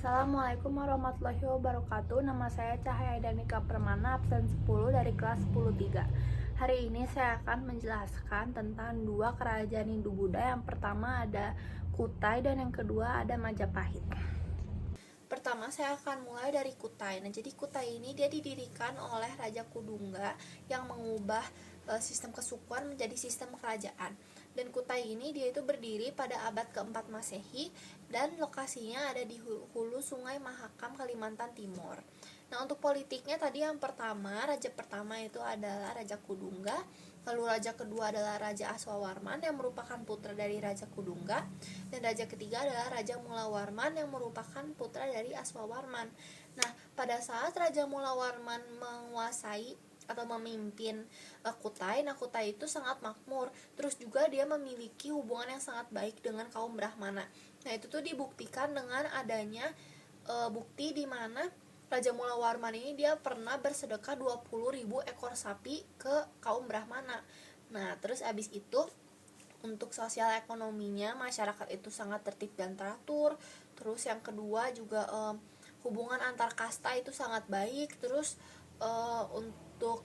Assalamualaikum warahmatullahi wabarakatuh. Nama saya Cahaya Danika Permana, absen 10 dari kelas 10-3. Hari ini saya akan menjelaskan tentang dua kerajaan Hindu-Buddha. Yang pertama ada Kutai dan yang kedua ada Majapahit. Pertama saya akan mulai dari Kutai. Nah, jadi Kutai ini dia didirikan oleh Raja Kudungga yang mengubah sistem kesukuan menjadi sistem kerajaan. Dan Kutai ini dia itu berdiri pada abad ke-4 Masehi dan lokasinya ada di hulu Sungai Mahakam, Kalimantan Timur. Nah, untuk politiknya tadi yang pertama, raja pertama itu adalah Raja Kudungga. Lalu raja kedua adalah Raja Aswawarman yang merupakan putra dari Raja Kudungga, dan raja ketiga adalah Raja Mulawarman yang merupakan putra dari Aswawarman. Nah, pada saat Raja Mulawarman menguasai atau memimpin Kutai, nah Kutai itu sangat makmur. Terus juga dia memiliki hubungan yang sangat baik dengan kaum Brahmana. Nah, itu tuh dibuktikan dengan adanya bukti di mana Raja Mulawarman ini dia pernah bersedekah 20.000 ekor sapi ke kaum Brahmana. Nah, terus abis itu untuk sosial ekonominya masyarakat itu sangat tertib dan teratur. Terus yang kedua juga hubungan antar kasta itu sangat baik. Terus untuk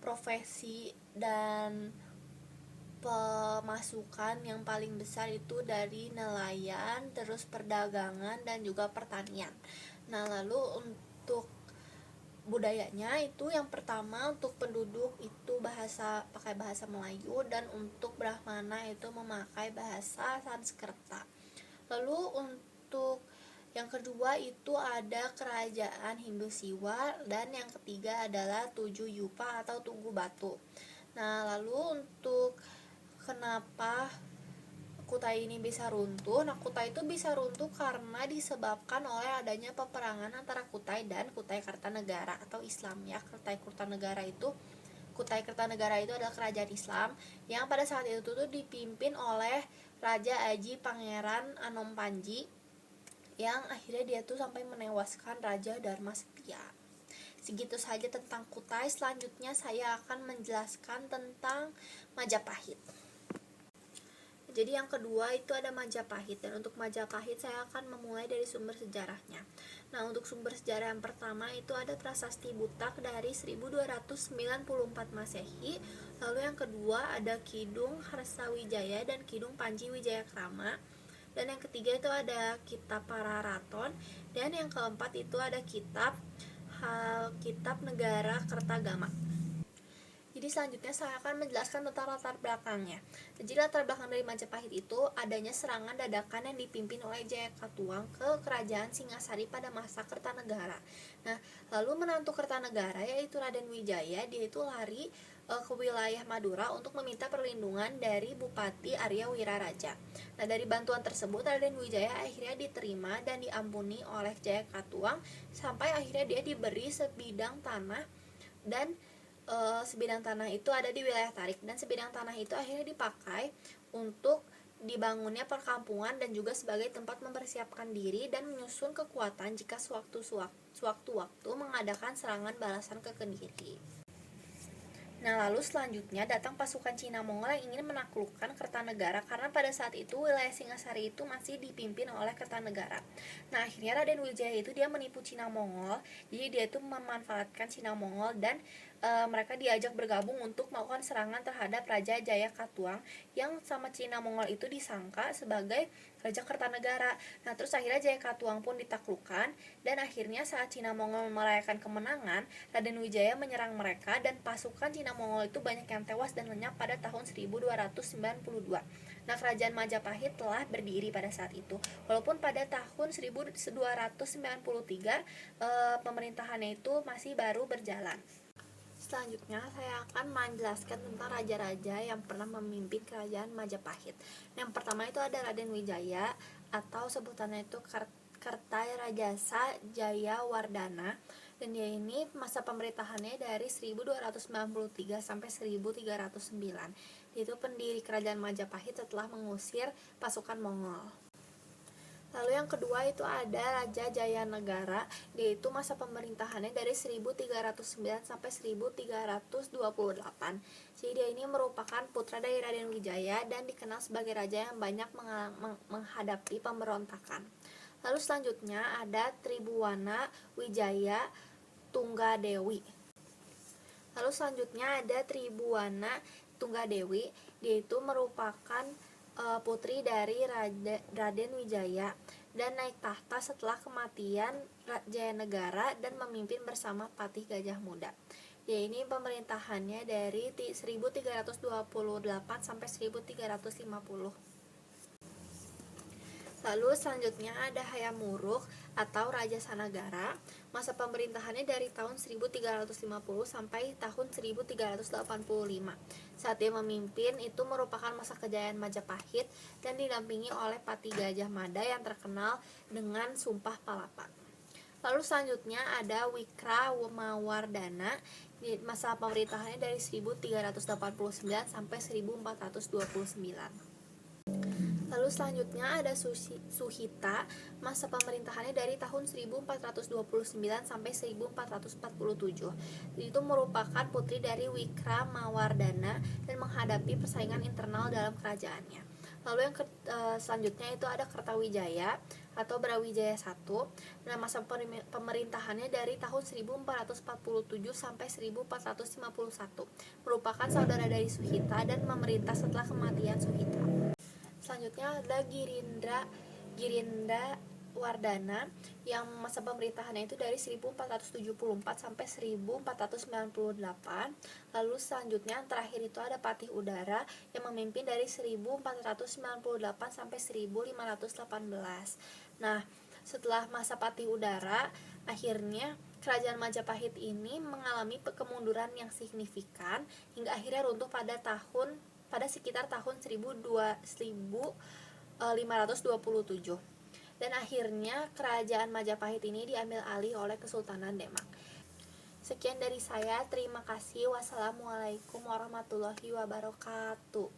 profesi dan pemasukan yang paling besar itu dari nelayan, terus perdagangan dan juga pertanian. Nah, lalu untuk budayanya itu yang pertama untuk penduduk itu pakai bahasa Melayu, dan untuk Brahmana itu memakai bahasa Sanskerta. Lalu untuk yang kedua itu ada kerajaan Hindu Siwa, dan yang ketiga adalah Tujuh Yupa atau Tugu Batu. Nah, lalu untuk kenapa Kutai ini bisa runtuh? Nah, Kutai itu bisa runtuh karena disebabkan oleh adanya peperangan antara Kutai dan Kutai Kartanegara atau Islam ya. Kutai Kartanegara itu adalah kerajaan Islam yang pada saat itu tuh dipimpin oleh Raja Aji Pangeran Anom Panji, yang akhirnya dia tuh sampai menewaskan Raja Dharma Setia. Segitu saja tentang Kutai. Selanjutnya saya akan menjelaskan tentang Majapahit. Jadi yang kedua itu ada Majapahit, dan untuk Majapahit saya akan memulai dari sumber sejarahnya. Nah, untuk sumber sejarah yang pertama itu ada Prasasti Butak dari 1294 Masehi. Lalu yang kedua ada Kidung Harsawijaya dan Kidung Panji Wijayakrama. Dan yang ketiga itu ada Kitab Pararaton, dan yang keempat itu ada Kitab Negara Kertagama. Jadi selanjutnya saya akan menjelaskan tentang latar belakangnya. Jadi latar belakang dari Majapahit itu adanya serangan dadakan yang dipimpin oleh Jayakatwang ke kerajaan Singasari pada masa Kertanegara. Nah, lalu menantu Kertanegara yaitu Raden Wijaya, dia itu lari ke wilayah Madura untuk meminta perlindungan dari Bupati Arya Wiraraja. Nah, dari bantuan tersebut Raden Wijaya akhirnya diterima dan diampuni oleh Jayakatwang sampai akhirnya dia diberi sebidang tanah, dan sebidang tanah itu ada di wilayah Tarik, dan sebidang tanah itu akhirnya dipakai untuk dibangunnya perkampungan dan juga sebagai tempat mempersiapkan diri dan menyusun kekuatan jika sewaktu-waktu mengadakan serangan balasan ke Kediri. Nah, lalu selanjutnya datang pasukan Cina Mongol yang ingin menaklukkan Kertanegara karena pada saat itu wilayah Singasari itu masih dipimpin oleh Kertanegara. Nah, akhirnya Raden Wijaya itu dia menipu Cina Mongol. Jadi dia itu memanfaatkan Cina Mongol, dan mereka diajak bergabung untuk melakukan serangan terhadap Raja Jayakatwang yang sama Cina Mongol itu disangka sebagai Raja Kertanegara. Nah, terus akhirnya Jayakatwang pun ditaklukkan, dan akhirnya saat Cina Mongol merayakan kemenangan, Raden Wijaya menyerang mereka, dan pasukan Cina Mongol itu banyak yang tewas dan lenyap pada tahun 1292. Nah, kerajaan Majapahit telah berdiri pada saat itu. Walaupun pada tahun 1293 pemerintahannya itu masih baru berjalan. Selanjutnya saya akan menjelaskan tentang raja-raja yang pernah memimpin kerajaan Majapahit. Yang pertama itu ada Raden Wijaya atau sebutannya itu Kertajasa Jayawardhana, dan dia ini masa pemerintahannya dari 1293 sampai 1309. Itu pendiri kerajaan Majapahit setelah mengusir pasukan Mongol. Lalu yang kedua itu ada Raja Jayanegara, yaitu masa pemerintahannya dari 1309 sampai 1328. Jadi dia ini merupakan putra dari Raden Wijaya dan dikenal sebagai raja yang banyak menghadapi pemberontakan. Lalu selanjutnya ada Tribhuwana Wijaya Tunggadewi. Lalu selanjutnya ada Tribhuwana Tunggadewi, yaitu merupakan putri dari Raden Wijaya dan naik tahta setelah kematian Jayanegara dan memimpin bersama Patih Gajah Muda. Ya, ini pemerintahannya dari 1328 sampai 1350. Lalu selanjutnya ada Hayam Wuruk atau Raja Sanagara. Masa pemerintahannya dari tahun 1350 sampai tahun 1385. Saat dia memimpin itu merupakan masa kejayaan Majapahit dan didampingi oleh Patih Gajah Mada yang terkenal dengan Sumpah Palapa. Lalu selanjutnya ada Wikramawardhana. Masa pemerintahannya dari 1389 sampai 1429. Lalu selanjutnya ada Suhita, masa pemerintahannya dari tahun 1429 sampai 1447. Itu merupakan putri dari Wikramawardhana dan menghadapi persaingan internal dalam kerajaannya. Lalu yang selanjutnya itu ada Kertawijaya atau Brawijaya I. Nah, masa pemerintahannya dari tahun 1447 sampai 1451. Merupakan saudara dari Suhita dan memerintah setelah kematian Suhita. Selanjutnya ada Girinda Wardana yang masa pemerintahannya itu dari 1474 sampai 1498. Lalu selanjutnya yang terakhir itu ada Patih Udara yang memimpin dari 1498 sampai 1518. Nah, setelah masa Patih Udara, akhirnya kerajaan Majapahit ini mengalami kemunduran yang signifikan hingga akhirnya runtuh pada sekitar tahun 1527. Dan akhirnya kerajaan Majapahit ini diambil alih oleh Kesultanan Demak. Sekian dari saya, terima kasih. Wassalamualaikum warahmatullahi wabarakatuh.